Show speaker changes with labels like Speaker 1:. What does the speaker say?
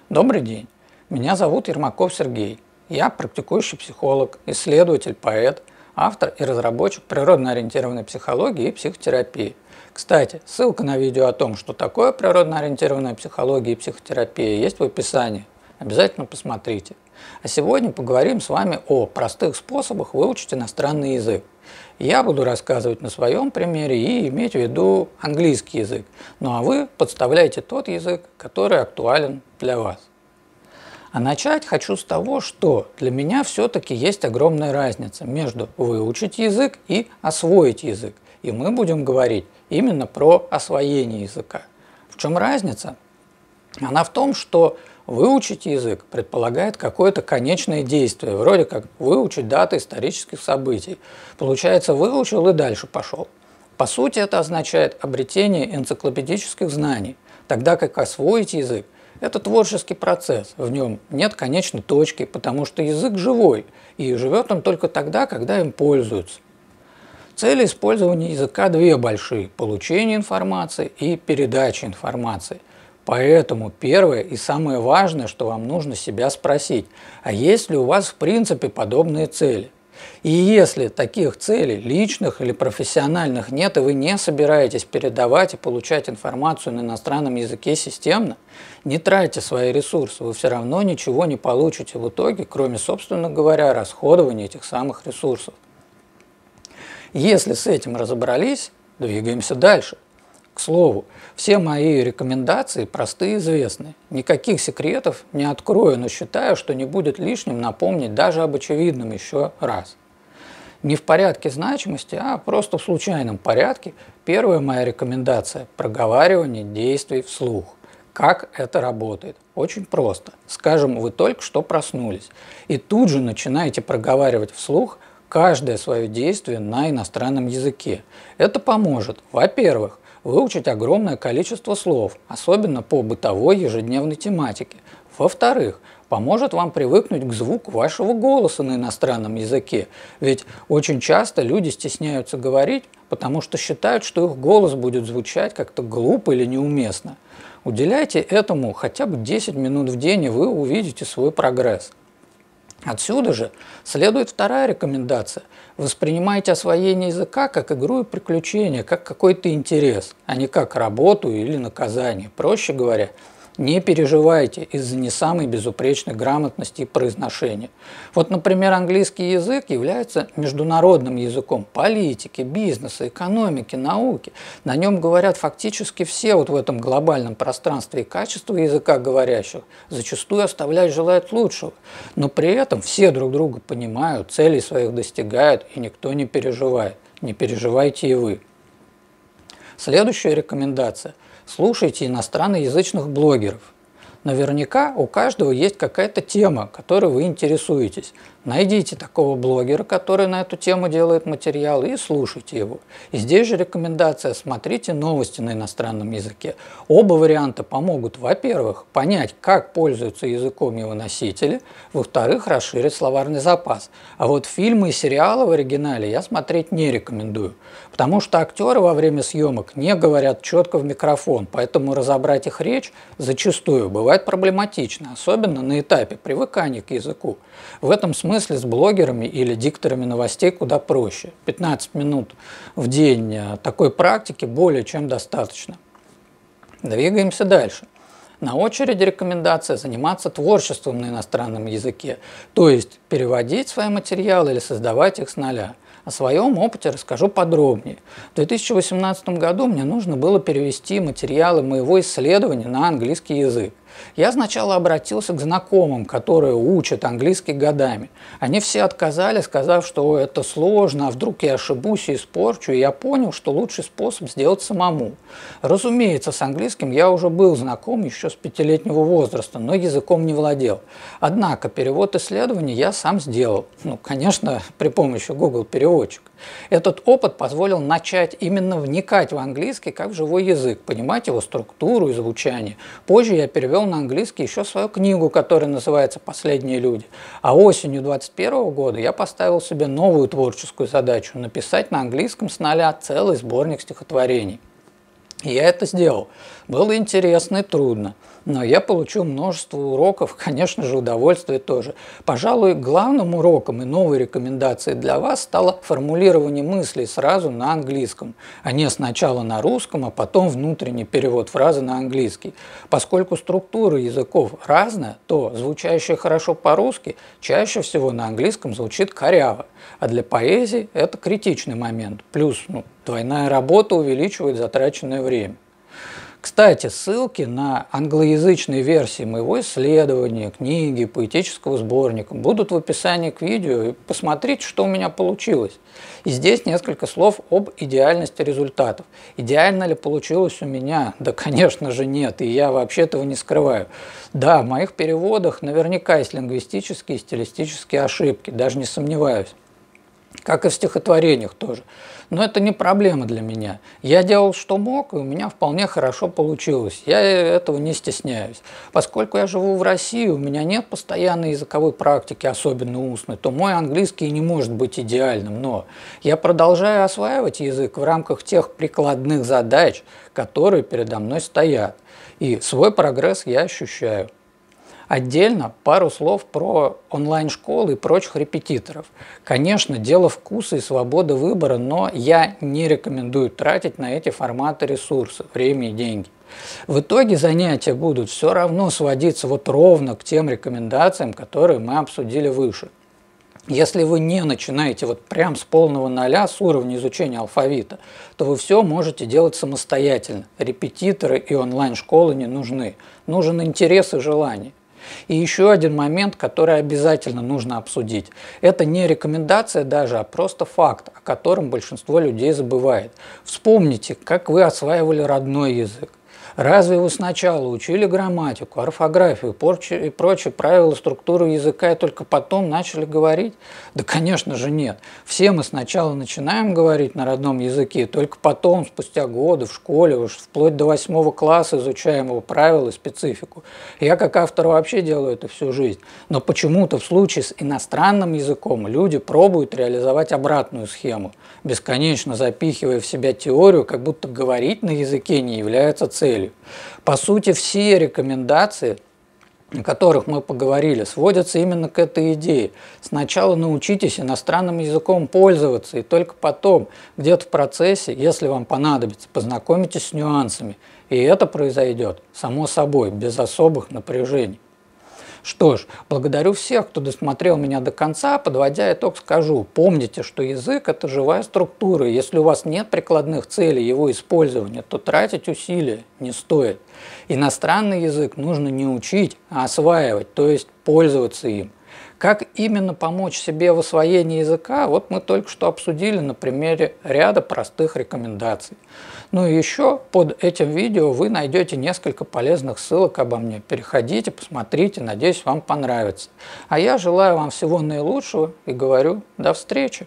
Speaker 1: Добрый день, меня зовут Ермаков Сергей. Я практикующий психолог, исследователь, поэт, автор и разработчик природно-ориентированной психологии и психотерапии. Кстати, ссылка на видео о том, что такое природно-ориентированная психология и психотерапия, есть в описании. Обязательно посмотрите. А сегодня поговорим с вами о простых способах выучить иностранный язык. Я буду рассказывать на своем примере и иметь в виду английский язык. Ну а вы подставляйте тот язык, который актуален для вас. А начать хочу с того, что для меня все-таки есть огромная разница между выучить язык и освоить язык. И мы будем говорить именно про освоение языка. В чем разница? Она в том, что выучить язык предполагает какое-то конечное действие, вроде как выучить даты исторических событий. Получается, выучил и дальше пошел. По сути, это означает обретение энциклопедических знаний, тогда как освоить язык – это творческий процесс, в нем нет конечной точки, потому что язык живой, и живет он только тогда, когда им пользуются. Цели использования языка две большие – получение информации и передача информации. Поэтому первое и самое важное, что вам нужно себя спросить, а есть ли у вас в принципе подобные цели? И если таких целей, личных или профессиональных, нет, и вы не собираетесь передавать и получать информацию на иностранном языке системно, не тратьте свои ресурсы, вы все равно ничего не получите в итоге, кроме, собственно говоря, расходования этих самых ресурсов. Если с этим разобрались, двигаемся дальше. К слову, все мои рекомендации просты и известны. Никаких секретов не открою, но считаю, что не будет лишним напомнить даже об очевидном еще раз. Не в порядке значимости, а просто в случайном порядке. Первая моя рекомендация – проговаривание действий вслух. Как это работает? Очень просто. Скажем, вы только что проснулись, и тут же начинаете проговаривать вслух каждое свое действие на иностранном языке. Это поможет, во-первых, выучить огромное количество слов, особенно по бытовой ежедневной тематике. Во-вторых, поможет вам привыкнуть к звуку вашего голоса на иностранном языке, ведь очень часто люди стесняются говорить, потому что считают, что их голос будет звучать как-то глупо или неуместно. Уделяйте этому хотя бы 10 минут в день, и вы увидите свой прогресс. Отсюда же следует вторая рекомендация. Воспринимайте освоение языка как игру и приключение, как какой-то интерес, а не как работу или наказание. Проще говоря, не переживайте из-за не самой безупречной грамотности и произношения. Вот, например, английский язык является международным языком политики, бизнеса, экономики, науки. На нем говорят фактически все вот в этом глобальном пространстве, и качество языка говорящих зачастую оставляет желать лучшего. Но при этом все друг друга понимают, целей своих достигают, и никто не переживает. Не переживайте и вы. Следующая рекомендация. Слушайте иностранноязычных блогеров. Наверняка у каждого есть какая-то тема, которой вы интересуетесь. Найдите такого блогера, который на эту тему делает материал, и слушайте его. И здесь же рекомендация: смотрите новости на иностранном языке. Оба варианта помогут, во-первых, понять, как пользуются языком его носители, во-вторых, расширить словарный запас. А вот фильмы и сериалы в оригинале я смотреть не рекомендую, потому что актеры во время съемок не говорят четко в микрофон, поэтому разобрать их речь зачастую бывает проблематично, особенно на этапе привыкания к языку. В этом смысле с блогерами или дикторами новостей куда проще. 15 минут в день такой практики более чем достаточно. Двигаемся дальше. На очереди рекомендация заниматься творчеством на иностранном языке, то есть переводить свои материалы или создавать их с нуля. О своем опыте расскажу подробнее. В 2018 году мне нужно было перевести материалы моего исследования на английский язык. Я сначала обратился к знакомым, которые учат английский годами. Они все отказали, сказав, что это сложно, а вдруг я ошибусь и испорчу, и я понял, что лучший способ сделать самому. Разумеется, с английским я уже был знаком еще с 5-летнего возраста, но языком не владел. Однако перевод исследований я сам сделал. Конечно, при помощи Google переводчик. Этот опыт позволил начать именно вникать в английский как в живой язык, понимать его структуру и звучание. Позже я перевел на английский еще свою книгу, которая называется «Последние люди». А осенью 2021 года я поставил себе новую творческую задачу – написать на английском с нуля целый сборник стихотворений. Я это сделал. Было интересно и трудно, но я получил множество уроков, конечно же, удовольствие тоже. Пожалуй, главным уроком и новой рекомендацией для вас стало формулирование мыслей сразу на английском, а не сначала на русском, а потом внутренний перевод фразы на английский. Поскольку структура языков разная, то звучащее хорошо по-русски чаще всего на английском звучит коряво, а для поэзии это критичный момент. Плюс двойная работа увеличивает затраченное время. Кстати, ссылки на англоязычные версии моего исследования, книги, поэтического сборника будут в описании к видео, и посмотрите, что у меня получилось. И здесь несколько слов об идеальности результатов. Идеально ли получилось у меня? Да, конечно же, нет, и я вообще этого не скрываю. Да, в моих переводах наверняка есть лингвистические и стилистические ошибки, даже не сомневаюсь. Как и в стихотворениях тоже. Но это не проблема для меня. Я делал, что мог, и у меня вполне хорошо получилось. Я этого не стесняюсь. Поскольку я живу в России, у меня нет постоянной языковой практики, особенно устной, то мой английский не может быть идеальным. Но я продолжаю осваивать язык в рамках тех прикладных задач, которые передо мной стоят. И свой прогресс я ощущаю. Отдельно пару слов про онлайн-школы и прочих репетиторов. Конечно, дело вкуса и свободы выбора, но я не рекомендую тратить на эти форматы ресурсы, время и деньги. В итоге занятия будут все равно сводиться ровно к тем рекомендациям, которые мы обсудили выше. Если вы не начинаете прям с полного нуля, с уровня изучения алфавита, то вы все можете делать самостоятельно. Репетиторы и онлайн-школы не нужны. Нужен интерес и желание. И еще один момент, который обязательно нужно обсудить. Это не рекомендация даже, а просто факт, о котором большинство людей забывает. Вспомните, как вы осваивали родной язык. Разве вы сначала учили грамматику, орфографию и прочие правила структуры языка и только потом начали говорить? Да, конечно же, нет. Все мы сначала начинаем говорить на родном языке, только потом, спустя годы в школе, уж вплоть до 8 класса изучаем его правила и специфику. Я как автор вообще делаю это всю жизнь. Но почему-то в случае с иностранным языком люди пробуют реализовать обратную схему, бесконечно запихивая в себя теорию, как будто говорить на языке не является целью. По сути, все рекомендации, о которых мы поговорили, сводятся именно к этой идее. Сначала научитесь иностранным языком пользоваться, и только потом, где-то в процессе, если вам понадобится, познакомитесь с нюансами. И это произойдет само собой, без особых напряжений. Что ж, благодарю всех, кто досмотрел меня до конца. Подводя итог, скажу, помните, что язык – это живая структура. Если у вас нет прикладных целей его использования, то тратить усилия не стоит. Иностранный язык нужно не учить, а осваивать, то есть пользоваться им. Как именно помочь себе в освоении языка, мы только что обсудили на примере ряда простых рекомендаций. Ну и еще под этим видео вы найдете несколько полезных ссылок обо мне. Переходите, посмотрите, надеюсь, вам понравится. А я желаю вам всего наилучшего и говорю до встречи!